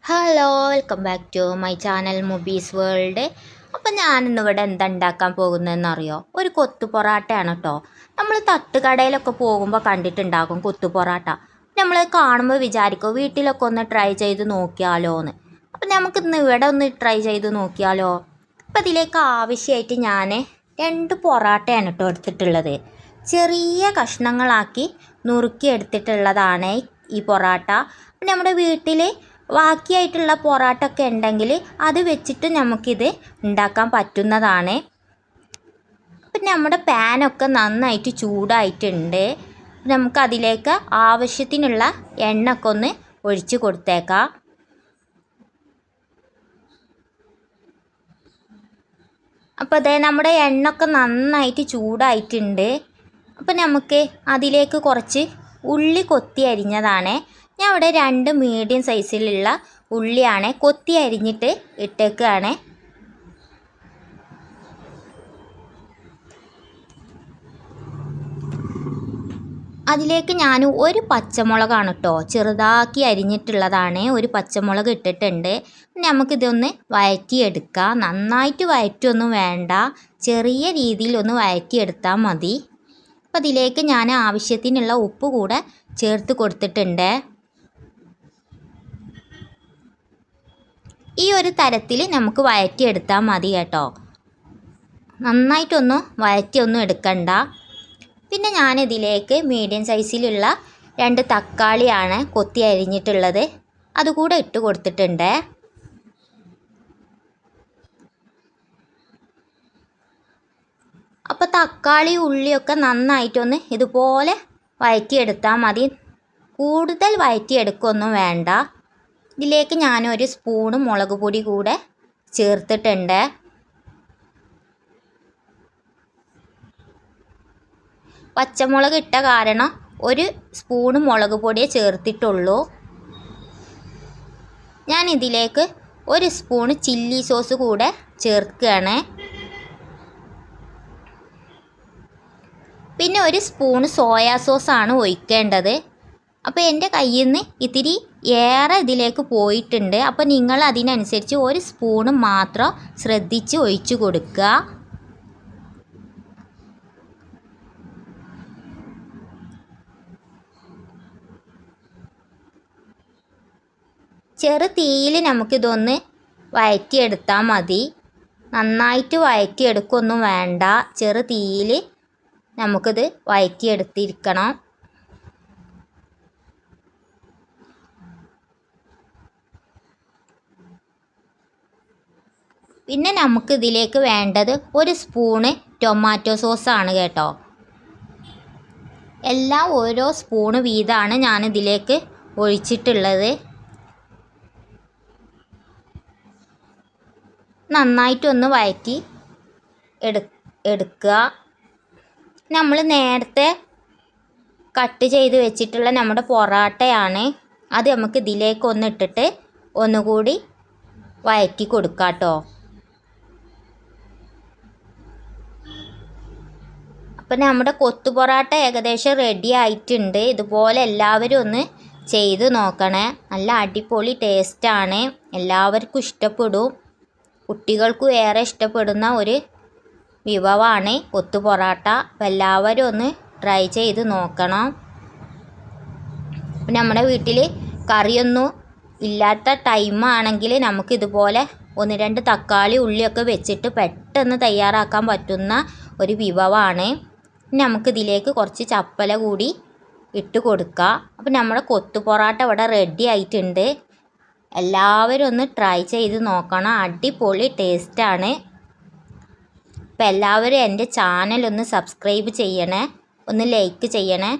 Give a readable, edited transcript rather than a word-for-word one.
Hello, welcome back to my channel Mubi's world. അപ്പം ഞാനിന്നിവിടെ എന്താ ഉണ്ടാക്കാൻ പോകുന്നതെന്നറിയോ? ഒരു കൊത്തു പൊറാട്ടയാണ് കേട്ടോ. നമ്മൾ തട്ടുകടയിലൊക്കെ പോകുമ്പോൾ കണ്ടിട്ടുണ്ടാകും കൊത്തു പൊറാട്ട. നമ്മൾ കാണുമ്പോൾ വിചാരിക്കും വീട്ടിലൊക്കെ ഒന്ന് ട്രൈ ചെയ്ത് നോക്കിയാലോ എന്ന്. അപ്പം നമുക്കിന്ന് ഇവിടെ ഒന്ന് ട്രൈ ചെയ്ത് നോക്കിയാലോ. അപ്പം ഇതിലേക്ക് ആവശ്യമായിട്ട് ഞാൻ 2 പൊറാട്ടയാണ് കേട്ടോ എടുത്തിട്ടുള്ളത്. ചെറിയ കഷ്ണങ്ങളാക്കി നുറുക്കി എടുത്തിട്ടുള്ളതാണ് ഈ പൊറാട്ട. നമ്മുടെ വീട്ടിൽ ബാക്കിയായിട്ടുള്ള പൊറാട്ട ഒക്കെ ഉണ്ടെങ്കിൽ അത് വെച്ചിട്ട് നമുക്കിത് ഉണ്ടാക്കാൻ പറ്റുന്നതാണ്. അപ്പം നമ്മുടെ പാനൊക്കെ നന്നായിട്ട് ചൂടായിട്ടുണ്ട്. നമുക്കതിലേക്ക് ആവശ്യത്തിനുള്ള എണ്ണ ഒക്കെ ഒന്ന് ഒഴിച്ച് കൊടുത്തേക്കാം. അപ്പോൾ അതേ നമ്മുടെ എണ്ണ ഒക്കെ നന്നായിട്ട് ചൂടായിട്ടുണ്ട്. അപ്പം നമുക്ക് അതിലേക്ക് കുറച്ച് ഉള്ളി കൊത്തി അരിഞ്ഞതാണ്. ഞാൻ ഇവിടെ 2 മീഡിയം സൈസിലുള്ള ഉള്ളിയാണ് കൊത്തി അരിഞ്ഞിട്ട് ഇട്ടേക്കുകയാണ്. അതിലേക്ക് ഞാൻ ഒരു പച്ചമുളകാണ് കേട്ടോ ചെറുതാക്കി അരിഞ്ഞിട്ടുള്ളതാണ്. ഒരു പച്ചമുളക് ഇട്ടിട്ടുണ്ട്. നമുക്കിതൊന്ന് വഴറ്റിയെടുക്കാം. നന്നായിട്ട് വഴറ്റൊന്നും വേണ്ട, ചെറിയ രീതിയിലൊന്ന് വഴറ്റിയെടുത്താൽ മതി. അപ്പം അതിലേക്ക് ഞാൻ ആവശ്യത്തിനുള്ള ഉപ്പ് കൂടെ ചേർത്ത് കൊടുത്തിട്ടുണ്ട്. ഈ ഒരു തരത്തിൽ നമുക്ക് വഴറ്റിയെടുത്താൽ മതി കേട്ടോ. നന്നായിട്ടൊന്നും വഴറ്റിയൊന്നും എടുക്കണ്ട. പിന്നെ ഞാനിതിലേക്ക് മീഡിയം സൈസിലുള്ള 2 തക്കാളിയാണ് കൊത്തി അരിഞ്ഞിട്ടുള്ളത്, അതുകൂടെ ഇട്ട് കൊടുത്തിട്ടുണ്ട്. അപ്പോൾ തക്കാളി ഉള്ളിയൊക്കെ നന്നായിട്ടൊന്ന് ഇതുപോലെ വഴറ്റിയെടുത്താൽ മതി. കൂടുതൽ വഴറ്റിയെടുക്കൊന്നും വേണ്ട. ഇതിലേക്ക് ഞാനൊരു സ്പൂണ് മുളക് പൊടി കൂടെ ചേർത്തിട്ടുണ്ട്. പച്ചമുളക് ഇട്ട കാരണം ഒരു സ്പൂണ് മുളക് പൊടിയേ ചേർത്തിട്ടുള്ളൂ. ഞാൻ ഇതിലേക്ക് ഒരു സ്പൂണ് ചില്ലി സോസ് കൂടെ ചേർക്കുകയാണ്. പിന്നെ ഒരു സ്പൂണ് സോയാ സോസാണ് ഒഴിക്കേണ്ടത്. അപ്പോൾ എൻ്റെ കയ്യിൽ നിന്ന് ഇത്തിരി ഏറെ ഇതിലേക്ക് പോയിട്ടുണ്ട്. അപ്പോൾ നിങ്ങൾ അതിനനുസരിച്ച് ഒരു സ്പൂണ് മാത്രം ശ്രദ്ധിച്ച് ഒഴിച്ചു കൊടുക്കുക. ചെറു തീയിൽ നമുക്കിതൊന്ന് വഴറ്റിയെടുത്താൽ മതി. നന്നായിട്ട് വഴറ്റിയെടുക്കൊന്നും വേണ്ട, ചെറു തീയിൽ നമുക്കിത് വഴറ്റിയെടുത്തിരിക്കണം. പിന്നെ നമുക്കിതിലേക്ക് വേണ്ടത് ഒരു സ്പൂണ് ടൊമാറ്റോ സോസാണ് കേട്ടോ. എല്ലാം ഓരോ സ്പൂണ് വീതമാണ് ഞാനിതിലേക്ക് ഒഴിച്ചിട്ടുള്ളത്. നന്നായിട്ടൊന്ന് വഴറ്റി എടുക്കുക. നമ്മൾ നേരത്തെ കട്ട് ചെയ്ത് വെച്ചിട്ടുള്ള നമ്മുടെ പൊറാട്ടയാണ്. അത് നമുക്ക് ഇതിലേക്ക് ഇട്ടിട്ട് ഒന്നുകൂടി വഴറ്റി കൊടുക്കാം കേട്ടോ. അപ്പം നമ്മുടെ കൊത്തു പൊറാട്ട ഏകദേശം റെഡി ആയിട്ടുണ്ട്. ഇതുപോലെ എല്ലാവരും ഒന്ന് ചെയ്ത് നോക്കണേ. നല്ല അടിപൊളി ടേസ്റ്റാണ്, എല്ലാവർക്കും ഇഷ്ടപ്പെടും. കുട്ടികൾക്കും ഏറെ ഇഷ്ടപ്പെടുന്ന ഒരു വിഭവമാണ് കൊത്തു പൊറാട്ട. അപ്പം എല്ലാവരും ഒന്ന് ട്രൈ ചെയ്ത് നോക്കണം. അപ്പം നമ്മുടെ വീട്ടിൽ കറിയൊന്നും ഇല്ലാത്ത ടൈമാണെങ്കിൽ നമുക്കിതുപോലെ 1-2 തക്കാളി ഉള്ളിയൊക്കെ വെച്ചിട്ട് പെട്ടെന്ന് തയ്യാറാക്കാൻ പറ്റുന്ന ഒരു വിഭവമാണ്. നമുക്കിതിലേക്ക് കുറച്ച് ചപ്പല കൂടി ഇട്ട് കൊടുക്കുക. അപ്പം നമ്മുടെ കൊത്തു പൊറാട്ട ഇവിടെ റെഡി ആയിട്ടുണ്ട്. എല്ലാവരും ഒന്ന് ട്രൈ ചെയ്ത് നോക്കണം, അടിപൊളി ടേസ്റ്റാണ്. അപ്പം എല്ലാവരും എൻ്റെ ചാനൽ ഒന്ന് സബ്സ്ക്രൈബ് ചെയ്യണേ, ഒന്ന് ലൈക്ക് ചെയ്യണേ.